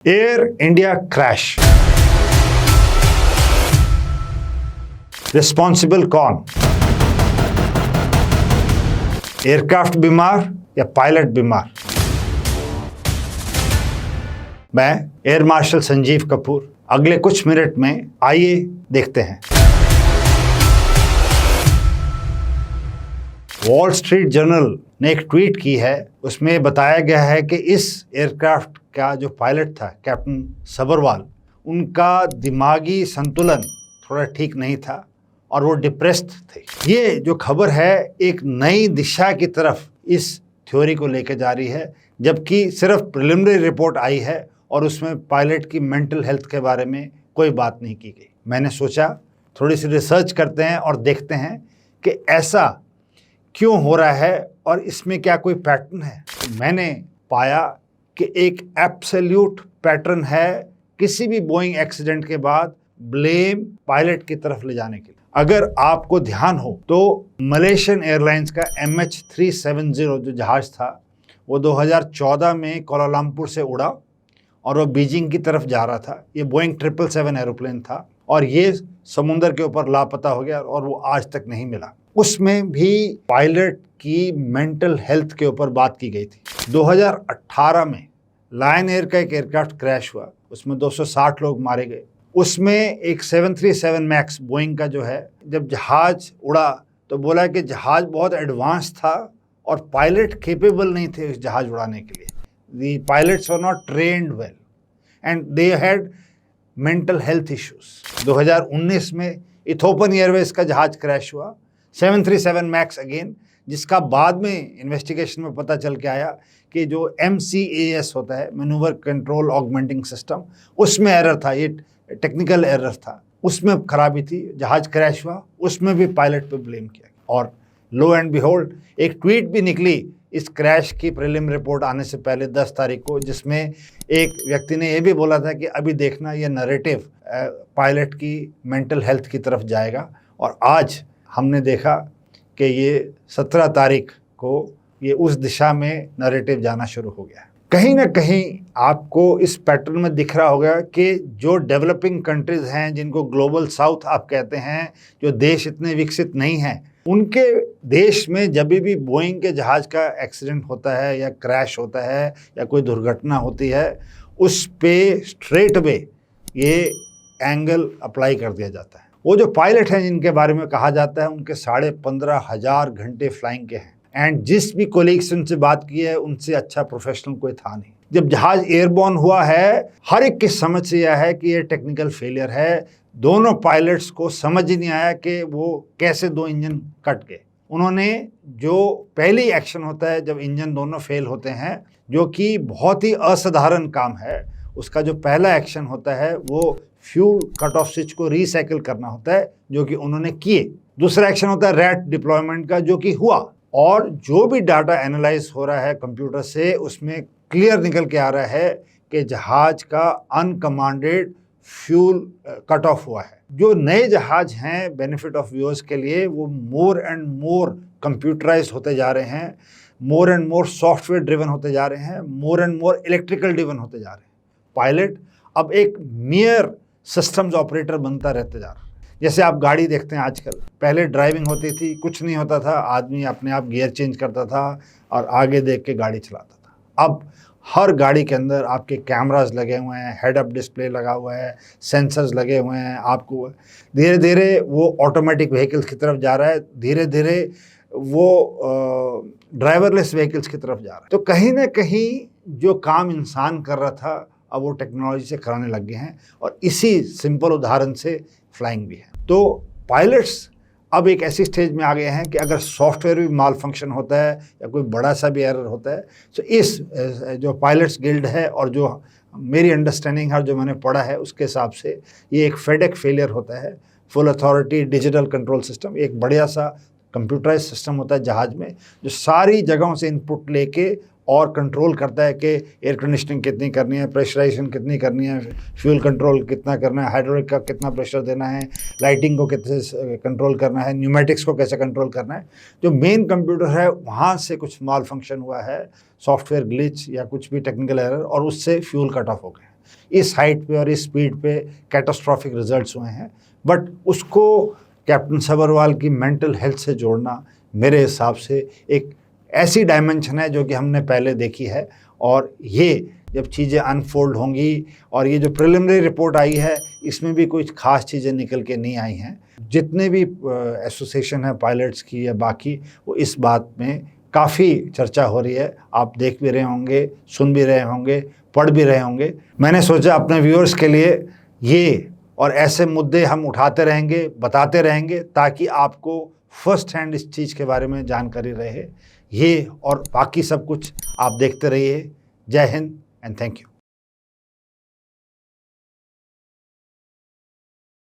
Air India crash, responsible कौन? Aircraft बीमार या पायलट बीमार? मैं एयर मार्शल संजीव कपूर अगले कुछ मिनट में आइए देखते हैं। वॉल स्ट्रीट जर्नल ने एक ट्वीट की है, उसमें बताया गया है कि इस एयरक्राफ्ट का जो पायलट था कैप्टन सबरवाल, उनका दिमागी संतुलन थोड़ा ठीक नहीं था और वो डिप्रेस्ड थे। ये जो खबर है एक नई दिशा की तरफ इस थ्योरी को लेकर जा रही है, जबकि सिर्फ प्रिलिमिनरी रिपोर्ट आई है और उसमें पायलट की मेंटल हेल्थ के बारे में कोई बात नहीं की गई। मैंने सोचा थोड़ी सी रिसर्च करते हैं और देखते हैं कि ऐसा क्यों हो रहा है और इसमें क्या कोई पैटर्न है। मैंने पाया कि एक एब्सोल्यूट पैटर्न है किसी भी बोइंग एक्सीडेंट के बाद ब्लेम पायलट की तरफ ले जाने के लिए। अगर आपको ध्यान हो तो मलेशियन एयरलाइंस का MH370 जो जहाज था वो 2014 में कोलालमपुर से उड़ा और वो बीजिंग की तरफ जा रहा था। ये बोइंग 777 एरोप्लेन था और ये समुंदर के ऊपर लापता हो गया और वो आज तक नहीं मिला। उसमें भी पायलट की मेंटल हेल्थ के ऊपर बात की गई थी। 2018 में लायन एयर का एक एयरक्राफ्ट क्रैश हुआ, उसमें 260 लोग मारे गए। उसमें एक 737 मैक्स बोइंग का जो है, जब जहाज उड़ा तो बोला कि जहाज बहुत एडवांस था और पायलट केपेबल नहीं थे उस जहाज उड़ाने के लिए। The pilots were not trained well and they had mental health issues. 2019 में इथोपियन एयरवेज का जहाज क्रैश हुआ, 737 मैक्स अगेन, जिसका बाद में इन्वेस्टिगेशन में पता चल के आया कि जो MCAS होता है, मैन्यूवर कंट्रोल ऑगमेंटिंग सिस्टम, उसमें एरर था, ये टेक्निकल एरर था, उसमें खराबी थी, जहाज क्रैश हुआ, उसमें भी पायलट पे ब्लेम किया। और लो एंड बिहोल्ड एक ट्वीट भी निकली इस क्रैश की प्रीलिम रिपोर्ट आने से पहले 10 तारीख को, जिसमें एक व्यक्ति ने यह भी बोला था कि अभी देखना ये नैरेटिव पायलट की मेंटल हेल्थ की तरफ जाएगा। और आज हमने देखा कि ये 17 तारीख को ये उस दिशा में नैरेटिव जाना शुरू हो गया। कहीं ना कहीं आपको इस पैटर्न में दिख रहा होगा कि जो डेवलपिंग कंट्रीज हैं, जिनको ग्लोबल साउथ आप कहते हैं, जो देश इतने विकसित नहीं हैं, उनके देश में जब भी बोइंग के जहाज का एक्सीडेंट होता है या क्रैश होता है या कोई दुर्घटना होती है, उस पे स्ट्रेट वे ये एंगल अप्लाई कर दिया जाता है। वो जो पायलट हैं जिनके बारे में कहा जाता है, उनके 15,500 घंटे फ्लाइंग के हैं एंड जिस भी कोलीग से उनसे बात की है, उनसे अच्छा प्रोफेशनल कोई था नहीं। जब जहाज एयरबॉर्न हुआ है, हर एक की समझ से यह है कि ये टेक्निकल फेलियर है। दोनों पायलट्स को समझ ही नहीं आया कि वो कैसे 2 इंजन कट गए। उन्होंने जो पहली एक्शन होता है जब इंजन दोनों फेल होते हैं, जो कि बहुत ही असाधारण काम है, उसका जो पहला एक्शन होता है वो फ्यूल कट ऑफ स्विच को रिसाइकिल करना होता है, जो कि उन्होंने किए। दूसरा एक्शन होता है रैट डिप्लॉयमेंट का, जो कि हुआ। और जो भी डाटा एनालाइज हो रहा है कंप्यूटर से, उसमें क्लियर निकल के आ रहा है कि जहाज का अनकमांडेड फ्यूल कट ऑफ हुआ है। जो नए जहाज हैं, बेनिफिट ऑफ व्यूअर्स के लिए, वो मोर एंड मोर कंप्यूटराइज होते जा रहे हैं, more and more software driven होते जा रहे हैं, more and more electrical driven होते जा रहे हैं। पायलट अब एक मियर सिस्टम्स ऑपरेटर बनता रहते जा रहा है। जैसे आप गाड़ी देखते हैं आजकल, पहले ड्राइविंग होती थी, कुछ नहीं होता था, आदमी अपने आप गियर चेंज करता था और आगे देख के गाड़ी चलाता था। अब हर गाड़ी के अंदर आपके कैमरास लगे हुए हैं, हेड अप डिस्प्ले लगा हुआ है, सेंसर्स लगे हुए हैं। आपको धीरे धीरे वो ऑटोमेटिक व्हीकल्स की तरफ जा रहा है, धीरे धीरे वो ड्राइवरलेस व्हीकल्स की तरफ जा रहा है। तो कहीं ना कहीं जो काम इंसान कर रहा था, अब वो टेक्नोलॉजी से कराने लग गए हैं। और इसी सिंपल उदाहरण से फ्लाइंग भी है। तो पायलट्स अब एक ऐसी स्टेज में आ गए हैं कि अगर सॉफ्टवेयर भी माल फंक्शन होता है या कोई बड़ा सा भी एरर होता है, तो इस जो पायलट्स गिल्ड है और जो मेरी अंडरस्टैंडिंग है, जो मैंने पढ़ा है, उसके हिसाब से ये एक फेडेक फेलियर होता है। Full authority digital control system एक बढ़िया सा कंप्यूटराइज सिस्टम होता है जहाज में, जो सारी जगहों से इनपुट लेके और कंट्रोल करता है कि एयर कंडीशनिंग कितनी करनी है, प्रेशराइजेशन कितनी करनी है, फ्यूल कंट्रोल कितना करना है, हाइड्रोलिक का कितना प्रेशर देना है, लाइटिंग को कितने कंट्रोल करना है, न्यूमेटिक्स को कैसे कंट्रोल करना है। जो मेन कंप्यूटर है वहाँ से कुछ माल फंक्शन हुआ है, सॉफ्टवेयर ग्लिच या कुछ भी टेक्निकल एरर, और उससे फ्यूल कट ऑफ हो गए। इस हाइट पे और इस स्पीड पे कैटास्ट्रॉफिक रिजल्ट्स हुए हैं, बट उसको कैप्टन सभरवाल की मेंटल हेल्थ से जोड़ना मेरे हिसाब से एक ऐसी डायमेंशन है जो कि हमने पहले देखी है। और ये जब चीज़ें अनफोल्ड होंगी, और ये जो प्रिलिमिनरी रिपोर्ट आई है इसमें भी कुछ खास चीज़ें निकल के नहीं आई हैं। जितने भी एसोसिएशन है पायलट्स की या बाकी, वो इस बात में काफ़ी चर्चा हो रही है। आप देख भी रहे होंगे, सुन भी रहे होंगे, पढ़ भी रहे होंगे। मैंने सोचा अपने व्यूअर्स के लिए ये और ऐसे मुद्दे हम उठाते रहेंगे, बताते रहेंगे, ताकि आपको फर्स्ट हैंड इस चीज़ के बारे में जानकारी रहे। ये और बाकी सब कुछ आप देखते रहिए। जय हिंद एंड थैंक यू।